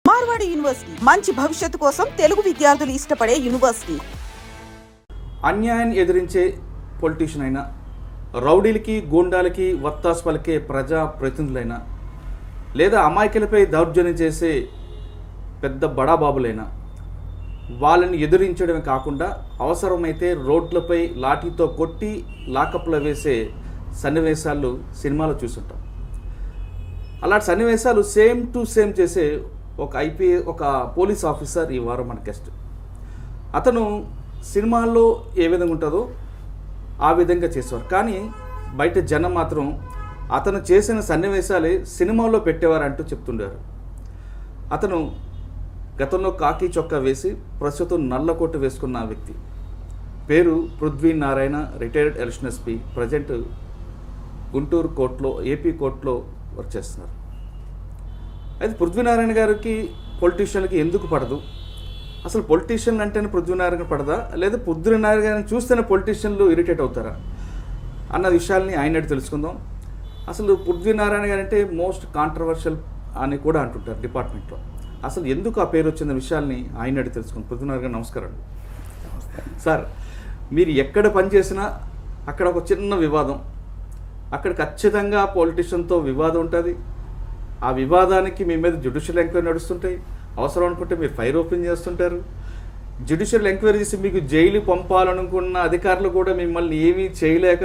Marwadi university మంచి భవిష్యత్తు కోసం తెలుగు విద్యార్థులు ఇష్టపడే యూనివర్సిటీ. అన్యాయాన్ని ఎదిరించే పొలిటీషియన్ అయినా, రౌడీలకి గూండాలకి వత్తాసు పలికే ప్రజా ప్రతినిధులైనా, లేదా అమాయకులపై దౌర్జన్యం చేసే పెద్ద బడాబాబులైనా వాళ్ళని ఎదిరించడమే కాకుండా అవసరమైతే రోడ్లపై లాఠీతో కొట్టి లాకప్లో వేసే సన్నివేశాలు సినిమాలో చూస్తుంటాం. అలాంటి సన్నివేశాలు సేమ్ టు సేమ్ చేసే ఒక పోలీస్ ఆఫీసర్ ఈ వారం మన గెస్ట్. అతను సినిమాల్లో ఏ విధంగా ఉంటుందో ఆ విధంగా చేసేవారు, కానీ బయట జనం మాత్రం అతను చేసిన సన్నివేశాలే సినిమాలో పెట్టేవారు అంటూ చెప్తుండారు. అతను గతంలో కాకి చొక్కా వేసి ప్రస్తుతం నల్ల కోటు వేసుకున్న వ్యక్తి. పేరు Prithvi Narayana, retired election SP. Present Guntur కోర్టులో, ఏపీ కోర్టులో వర్క్ చేస్తున్నారు. అయితే పృథ్వీనారాయణ గారికి పొలిటీషియన్లకి ఎందుకు పడదు, అసలు పొలిటీషియన్ అంటేనే పృథ్వీనారాయణ పడదా, లేదా పృథ్వీనారాయణ గారిని చూస్తేనే పొలిటీషియన్లు ఇరిటేట్ అవుతారా అన్న విషయాల్ని ఆయన తెలుసుకుందాం. అసలు పృథ్వీనారాయణ గారు అంటే మోస్ట్ కాంట్రవర్షియల్ అని కూడా అంటుంటారు డిపార్ట్మెంట్లో. అసలు ఎందుకు ఆ పేరు వచ్చిన విషయాల్ని ఆయన తెలుసుకుందాం. పృథ్వీనారాయణ గారు నమస్కారం అండి. సార్, మీరు ఎక్కడ పనిచేసినా అక్కడ ఒక చిన్న వివాదం, అక్కడ ఖచ్చితంగా పొలిటీషియన్తో వివాదం ఉంటుంది. ఆ వివాదానికి మీ మీద జ్యుడిషియల్ ఎంక్వైరీ నడుస్తుంటాయి. అవసరం అనుకుంటే మీరు ఫైర్ ఓపెన్ చేస్తుంటారు. జ్యుడిషియల్ ఎంక్వైరీ చేసి మీకు జైలు పంపాలనుకున్న అధికారులు కూడా మిమ్మల్ని ఏమీ చేయలేక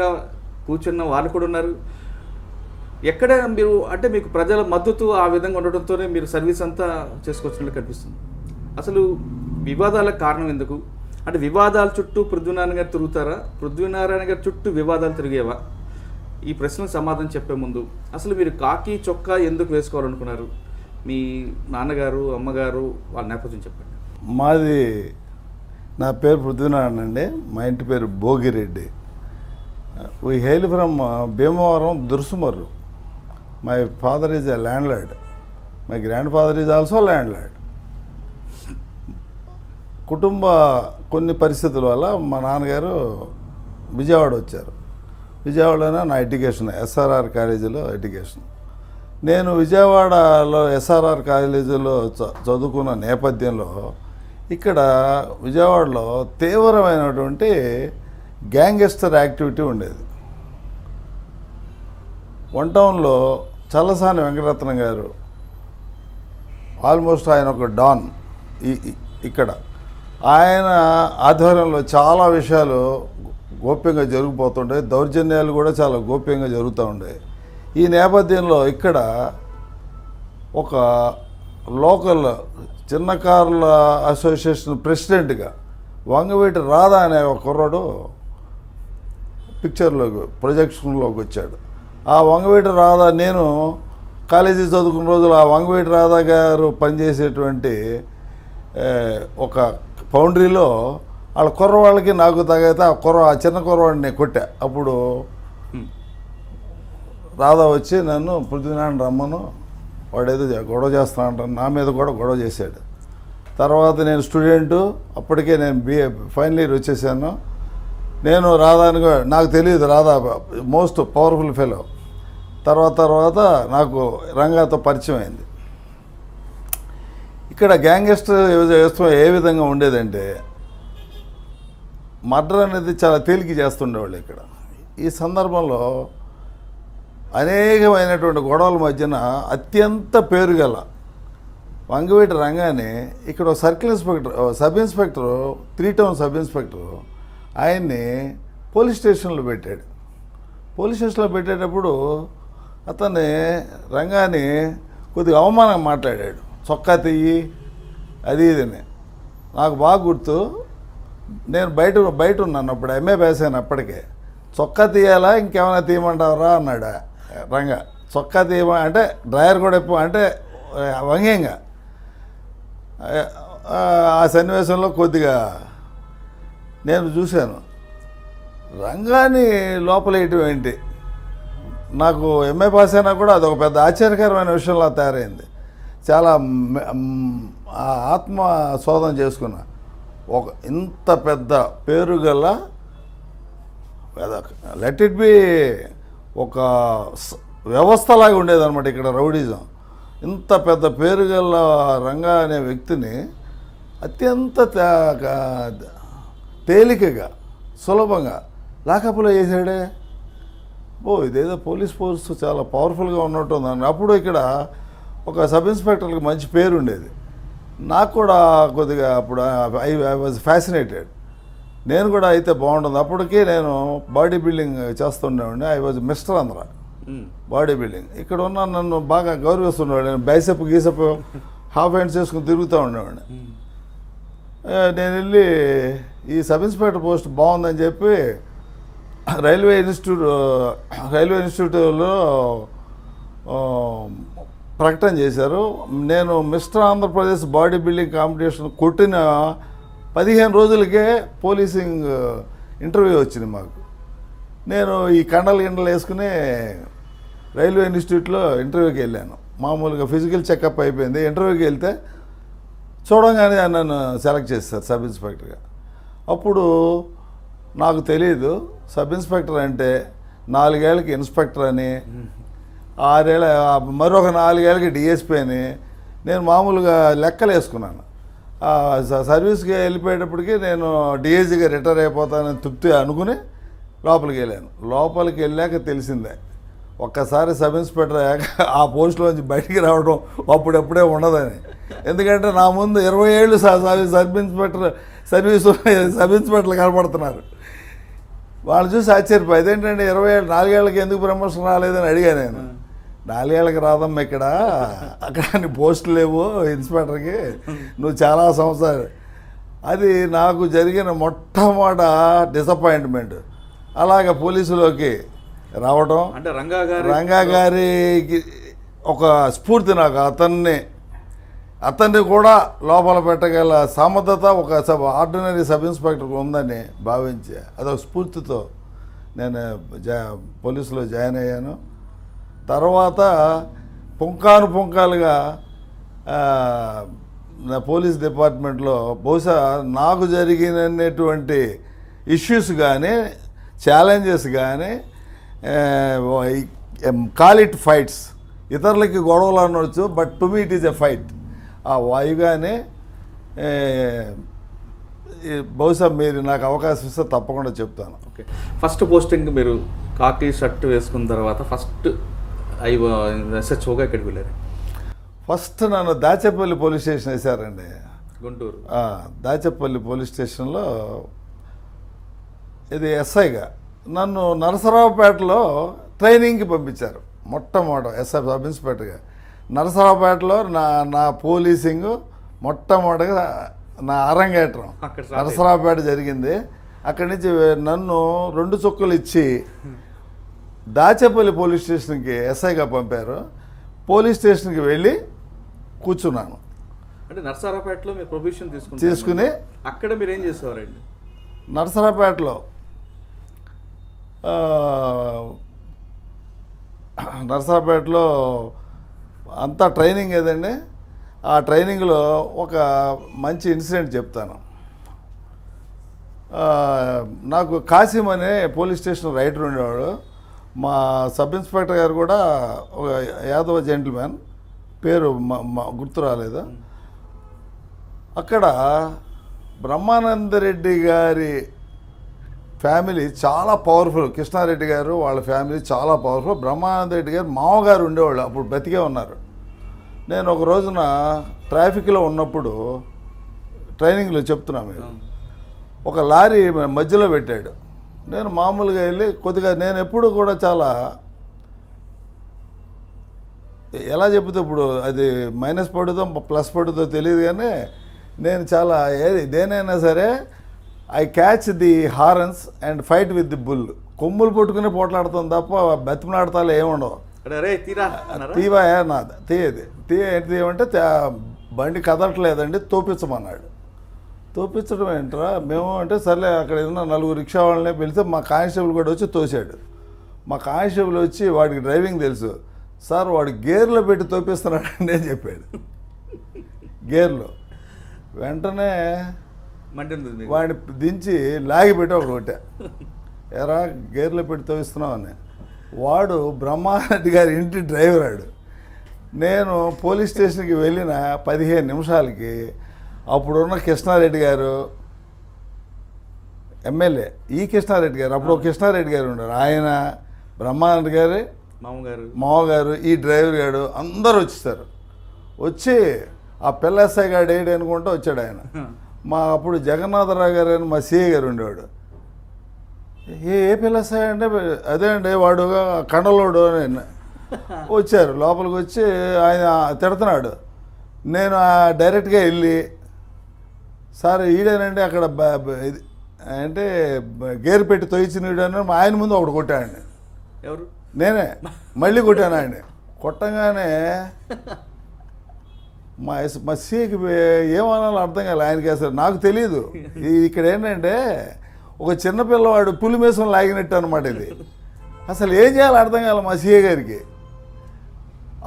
కూర్చున్న వాళ్ళు కూడా ఉన్నారు. ఎక్కడ మీరు అంటే మీకు ప్రజల మద్దతు ఆ విధంగా ఉండటంతోనే మీరు సర్వీస్ అంతా చేసుకొచ్చినట్టు కనిపిస్తుంది. అసలు వివాదాలకు కారణం ఎందుకు? అంటే వివాదాల చుట్టూ పృథ్వీనారాయణ గారు తిరుగుతారా, పృథ్వీనారాయణ గారి చుట్టూ వివాదాలు తిరిగేవా? ఈ ప్రశ్నకు సమాధానం చెప్పే ముందు అసలు మీరు కాకి చొక్కా ఎందుకు వేసుకోవాలనుకున్నారు? మీ నాన్నగారు, అమ్మగారు వాళ్ళ నేపథ్యం చెప్పండి. నా పేరు పృథ్వీనారాయణ అండి. మా ఇంటి పేరు Bhogireddy. We hail from Bhimavaram, Dursumarru. My father is a landlord. My grandfather is also landlord. కుటుంబ కొన్ని పరిస్థితుల వల్ల మా నాన్నగారు విజయవాడ వచ్చారు. విజయవాడలోనే నా ఎడ్యుకేషన్, ఎస్ఆర్ఆర్ కాలేజీలో ఎడ్యుకేషన్. నేను విజయవాడలో ఎస్ఆర్ఆర్ కాలేజీలో చదువుకున్న నేపథ్యంలో ఇక్కడ విజయవాడలో తీవ్రమైనటువంటి గ్యాంగ్స్టర్ యాక్టివిటీ ఉండేది. వన్ టౌన్లో చల్లసాని వెంకటరత్నం గారు, ఆల్మోస్ట్ ఆయన ఒక డాన్ ఇక్కడ. ఆయన ఆధ్వర్యంలో చాలా విషయాలు గోప్యంగా జరిగిపోతుండే, దౌర్జన్యాలు కూడా చాలా గోప్యంగా జరుగుతూ ఉండే. ఈ నేపథ్యంలో ఇక్కడ ఒక లోకల్ చిన్న కార్ల అసోసియేషన్ ప్రెసిడెంట్గా వంగవీటి రాధా అనే ఒక కుర్రాడు పిక్చర్లోకి, ప్రొజెక్షన్లోకి వచ్చాడు. ఆ వంగవీటి రాధా, నేను కాలేజీ చదువుకున్న రోజులు ఆ వంగవీటి రాధా గారు పనిచేసేటువంటి ఒక ఫౌండరీలో వాళ్ళ కుర్రవాళ్ళకి నాకు తగితే ఆ చిన్న కుర్రవాడిని కొట్టా. అప్పుడు రాధా వచ్చి నన్ను పృథ్వీనారాయణ రమ్మను, వాడేదో గొడవ చేస్తా అంటాను, నా మీద కూడా గొడవ చేశాడు. తర్వాత నేను స్టూడెంటు, అప్పటికే నేను BA ఫైనల్ ఇయర్ వచ్చేసాను. నేను రాధాని, నాకు తెలియదు రాధా మోస్ట్ పవర్ఫుల్ ఫెలో. తర్వాత నాకు రంగాతో పరిచయం అయింది. ఇక్కడ గ్యాంగ్స్టర్ ఏ విధంగా ఉండేదంటే, మర్డర్ అనేది చాలా తేలిక చేస్తుండేవాళ్ళు ఇక్కడ. ఈ సందర్భంలో అనేకమైనటువంటి గొడవల మధ్యన అత్యంత పేరుగల వంగవీటి రంగాన్ని ఇక్కడ circle inspector, sub inspector, 3 town sub inspector ఆయన్ని పోలీస్ స్టేషన్లో పెట్టాడు. పోలీస్ స్టేషన్లో పెట్టేటప్పుడు అతన్ని రంగాన్ని కొద్దిగా అవమానంగా మాట్లాడాడు. చొక్కా తీయి అది ఇదని. నాకు బాగా గుర్తు, నేను బయట ఉన్నాను అప్పుడు, MA పాస్ అయిన అప్పటికే. చొక్కా తీయాలా ఇంకేమైనా తీయమంటావరా అన్నాడు రంగా. చొక్కా తీయమంటే డ్రైవర్ కూడా అంటే వంగ్యంగా. ఆ సన్నివేశంలో కొద్దిగా నేను చూశాను. రంగాన్ని లోపలేయటం ఏంటి, నాకు MA పాస్ అయినా కూడా అదొక పెద్ద ఆశ్చర్యకరమైన విషయంలో తయారైంది. చాలా ఆత్మ శోధన చేసుకున్నా. ఒక ఇంత పెద్ద పేరు గల లెట్ ఇట్ బి ఒక వ్యవస్థలాగా ఉండేదన్నమాట ఇక్కడ రౌడీజం. ఇంత పెద్ద పేరు గల రంగా అనే వ్యక్తిని అత్యంత తేలికగా సులభంగా లాకప్లో వేసాడే. ఇదేదో పోలీస్ ఫోర్స్ చాలా పవర్ఫుల్గా ఉన్నట్టు ఉందని. అప్పుడు ఇక్కడ ఒక సబ్ ఇన్స్పెక్టర్కి మంచి పేరు ఉండేది. నాకు కూడా కొద్దిగా అప్పుడు ఐ వాజ్ ఫ్యాసినేటెడ్. నేను కూడా అయితే బాగుంటుంది. అప్పటికే నేను బాడీ బిల్డింగ్ చేస్తుండేవాడిని. I was Mister Andhra bodybuilding. ఇక్కడ ఉన్న నన్ను బాగా గౌరవిస్తుండేవాడు. నేను బైసెప్ గీసెప్ హాఫ్ హ్యాండ్స్ చేసుకుని తిరుగుతూ ఉండేవాడిని. నేను వెళ్ళి ఈ సబ్ ఇన్స్పెక్టర్ పోస్ట్ బాగుందని చెప్పి రైల్వే ఇన్స్టిట్యూట్లో ప్రకటన చేశారు. నేను mister Andhra Pradesh body building competition కొట్టిన 15 రోజులకే పోలీసింగ్ ఇంటర్వ్యూ వచ్చింది మాకు. నేను ఈ కండలు వేసుకుని రైల్వే ఇన్స్టిట్యూట్లో ఇంటర్వ్యూకి వెళ్ళాను. మామూలుగా ఫిజికల్ చెకప్ అయిపోయింది. ఇంటర్వ్యూకి వెళ్తే చూడంగానే నన్ను సెలెక్ట్ చేస్తారు సబ్ ఇన్స్పెక్టర్గా. అప్పుడు నాకు తెలియదు సబ్ ఇన్స్పెక్టర్ అంటే 4 ఏళ్ళకి ఇన్స్పెక్టర్ అని, 6 ఏళ్ళ మరొక 4 ఏళ్ళకి డిఎస్పీ అని నేను మామూలుగా లెక్కలు వేసుకున్నాను. సర్వీస్కి వెళ్ళిపోయేటప్పటికి నేను డిఐజీగా రిటైర్ అయిపోతానని తృప్తి అనుకుని లోపలికి వెళ్ళాను. లోపలికి వెళ్ళాక తెలిసిందే ఒక్కసారి సబ్ ఇన్స్పెక్టర్ అయ్యాక ఆ పోస్టులోంచి బయటికి రావడం అప్పుడప్పుడే ఉండదని. ఎందుకంటే నా ముందు 20 ఏళ్ళు సబ్ ఇన్స్పెక్టర్లు కనపడుతున్నారు. వాళ్ళు చూసి ఆశ్చర్యపోయి అదేంటంటే 20 ఏళ్ళు 4 ఏళ్ళకి ఎందుకు ప్రమోషన్ రాలేదని అడిగాను నేను. 4 ఏళ్ళకి రాదమ్మా ఇక్కడ, అక్కడ నీ పోస్టులు లేవు ఇన్స్పెక్టర్కి, నువ్వు చాలా సంవత్సరాలు. అది నాకు జరిగిన మొట్టమొదట డిసప్పాయింట్మెంట్. అలాగ పోలీసులోకి రావడం అంటే రంగా గారికి ఒక స్ఫూర్తి నాకు. అతన్ని కూడా లోపల పెట్టగల సమర్థత ఒక ఆర్డినరీ సబ్ ఇన్స్పెక్టర్కి ఉందని భావించి అదొక స్ఫూర్తితో నేను పోలీసులో జాయిన్ అయ్యాను. తర్వాత పుంకాలుగా పోలీస్ డిపార్ట్మెంట్లో బహుశా నాకు జరిగినటువంటి ఇష్యూస్ కానీ ఛాలెంజెస్ కానీ కాల్ ఇట్ ఫైట్స్. ఇతరులకి గొడవలు అనవచ్చు, but to me it is a fight. ఆ వాయుగానే బహుశా మీరు నాకు అవకాశం ఇస్తే తప్పకుండా చెప్తాను. ఓకే, ఫస్ట్ పోస్టింగ్ మీరు కాకి షర్ట్ వేసుకున్న తర్వాత ఫస్ట్ SHOగా ఎక్కడికి వెళ్ళారు? ఫస్ట్ నన్ను దాచేపల్లి పోలీస్ స్టేషన్ వేశారండి, గుంటూరు. దాచేపల్లి పోలీస్ స్టేషన్లో ఇది ఎస్ఐగా. నన్ను నరసరావుపేటలో ట్రైనింగ్కి పంపించారు. మొట్టమొదట సబ్ ఇన్స్పెక్టర్గా నరసరావుపేటలో నా పోలీసింగ్ మొట్టమొదటిగా నా అరంగేట్రం నరసరావుపేట జరిగింది. అక్కడి నుంచి నన్ను 2 చుక్కలు ఇచ్చి దాచేపల్లి పోలీస్ స్టేషన్కి ఎస్ఐగా పంపారు. పోలీస్ స్టేషన్కి వెళ్ళి కూర్చున్నాను. అంటే నరసరావుపేటలో మీరు ప్రొఫెషన్ తీసుకుని అక్కడ మీరు ఏం చేసేవారండి? నరసరావుపేటలో అంతా ట్రైనింగ్ ఏదండి. ఆ ట్రైనింగ్లో ఒక మంచి ఇన్సిడెంట్ చెప్తాను. నాకు కాసిం అనే పోలీస్ స్టేషన్ రైటర్ ఉండేవాడు. మా సబ్ ఇన్స్పెక్టర్ గారు కూడా ఒక యాదవ జెంటిల్మెన్, పేరు గుర్తు రాలేదు. అక్కడ బ్రహ్మానందరెడ్డి గారి ఫ్యామిలీ చాలా పవర్ఫుల్. కృష్ణారెడ్డి గారు వాళ్ళ ఫ్యామిలీ చాలా పవర్ఫుల్. బ్రహ్మానందరెడ్డి గారు మామగారు ఉండేవాళ్ళు, అప్పుడు బతికే ఉన్నారు. నేను ఒక రోజున ట్రాఫిక్లో ఉన్నప్పుడు ట్రైనింగ్లో చెప్తున్నా మీరు, ఒక లారీ మధ్యలో పెట్టాడు. నేను మామూలుగా వెళ్ళి కొద్దిగా, నేను ఎప్పుడు కూడా చాలా ఎలా చెప్తే ఇప్పుడు అది మైనస్ పడుతుందో ప్లస్ పడుతుందో తెలియదు, కానీ నేను చాలా దేనైనా సరే I catch the horns and fight with the bull. కొమ్ములు పట్టుకుని పోట్లాడుతాం తప్ప బతిమలాడతాలు ఏముండవు. తీవా నాది తీయమంటే బండి కదలట్లేదండి, తోపించమన్నాడు. తోపించడం ఏంట్రా మేము అంటే సర్లే, అక్కడ ఉన్న 4 రిక్షా వాళ్ళని పిలిస్తే మా కానిస్టేబుల్ కూడా వచ్చి తోశాడు. మా కానిస్టేబుల్ వచ్చి వాడికి డ్రైవింగ్ తెలుసు, సార్ వాడు గేర్లో పెట్టి తోపిస్తున్నాడని అని చెప్పాడు. గేర్లో వెంటనే వాడిని దించి లాగి పెట్టి ఒకటి కొట్టా, ఎరా గేర్లో పెట్టి తోపిస్తున్నావు అని. వాడు బ్రహ్మారెడ్డి గారి ఇంటి డ్రైవర్ ఆడు. నేను పోలీస్ స్టేషన్కి వెళ్ళిన 15 నిమిషాలకి అప్పుడున్న కృష్ణారెడ్డి గారు ఎమ్మెల్యే, ఈ కృష్ణారెడ్డి గారు, అప్పుడు కృష్ణారెడ్డి గారు ఉన్నారు, ఆయన, బ్రహ్మారెడ్డి గారు, మామగారు, ఈ డ్రైవర్ గారు అందరూ వచ్చేసారు. వచ్చి ఆ పిల్లసాయి గారు ఏడు అనుకుంటూ వచ్చాడు ఆయన. మా అప్పుడు జగన్నాథరావు గారు అని మా సిఐ గారు ఉండేవాడు. ఏ పిల్లసాయి అంటే అదే అండి వాడు కండలోడు అని వచ్చారు. లోపలికి వచ్చి ఆయన తిడుతున్నాడు. నేను డైరెక్ట్గా వెళ్ళి, సార్ ఈడేనండి అక్కడ ఇది అంటే గేర్ పెట్టి తొయిచిన ఈడని ఆయన ముందు ఒకటి కొట్టాడండి. ఎవరు? నేనే మళ్ళీ కొట్టాను ఆయన. కొట్టంగానే మా సీకి ఏమనాలో అర్థం కాదు ఆయనకి. అసలు నాకు తెలియదు. ఇక్కడ ఏంటంటే ఒక చిన్నపిల్లవాడు పులి మేసం లాగినట్టు అనమాట ఇది. అసలు ఏం చేయాలో అర్థం కాదు మా సీఏ గారికి.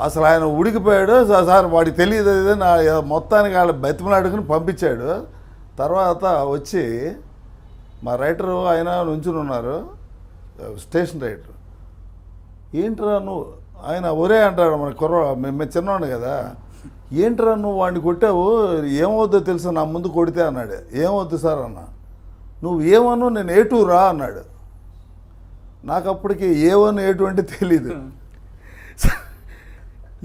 అసలు ఆయన ఉడికిపోయాడు. సార్ వాడికి తెలియదు అది నా మొత్తానికి వాళ్ళ బతిమలాడుకుని పంపించాడు. తర్వాత వచ్చి మా రైటరు ఆయన నుంచుని ఉన్నారు, స్టేషన్ రైటర్. ఏంట్రా నువ్వు, ఆయన ఒరే అంటాడు మన మేము చిన్నవాడు కదా, ఏంట్రా నువ్వు వాడిని కొట్టావు, ఏమవుద్దో తెలుసా నా ముందు కొడితే అన్నాడు. ఏమవుద్దు సార్ అన్న, నువ్వు ఏమను నేను A2 రా అన్నాడు. నాకు అప్పటికి A1 A2 అంటే తెలీదు.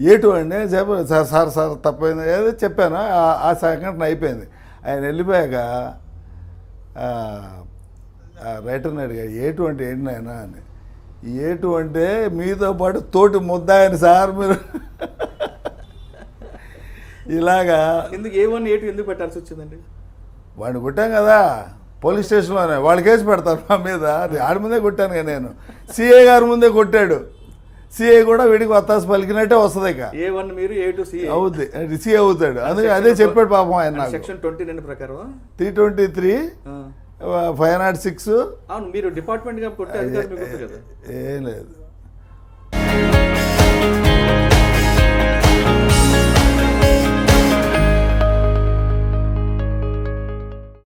A2 అండి చెప్పాను. సార్ తప్పైంది ఏదో చెప్పాను. ఆ సంఘటన అయిపోయింది. ఆయన వెళ్ళిపోయాక రైటర్ని అడిగా A2 అంటే ఏంటి ఆయన అని. A2 అంటే మీతో పాటు తోటి ముద్దాయని సార్ మీరు. ఇలాగా ఎందుకు A1 A2 ఎందుకు పెట్టాల్సి వచ్చిందండి? వాడిని కొట్టాం కదా పోలీస్ స్టేషన్లోనే, వాళ్ళు కేసు పెడతారు మా మీద. ఆడి ముందే కొట్టాను కదా నేను. సిఐ గారి ముందే కొట్టాడు. సిఐ కూడా వీడికి వత్తాసు పలికినట్టే వస్తుంది. ఇక A1 మీరు A2 సిఐ అవుద్ది, సిఐ అవుతాడు. అందుకే అదే చెప్పాడు పాపం ఆయన. సెక్షన్ 29 ప్రకారం 323 506. అవును, మీరు డిపార్ట్మెంట్ గా కొట్టే అధికారం మీకు ఉంది కదా? ఏం లేదు.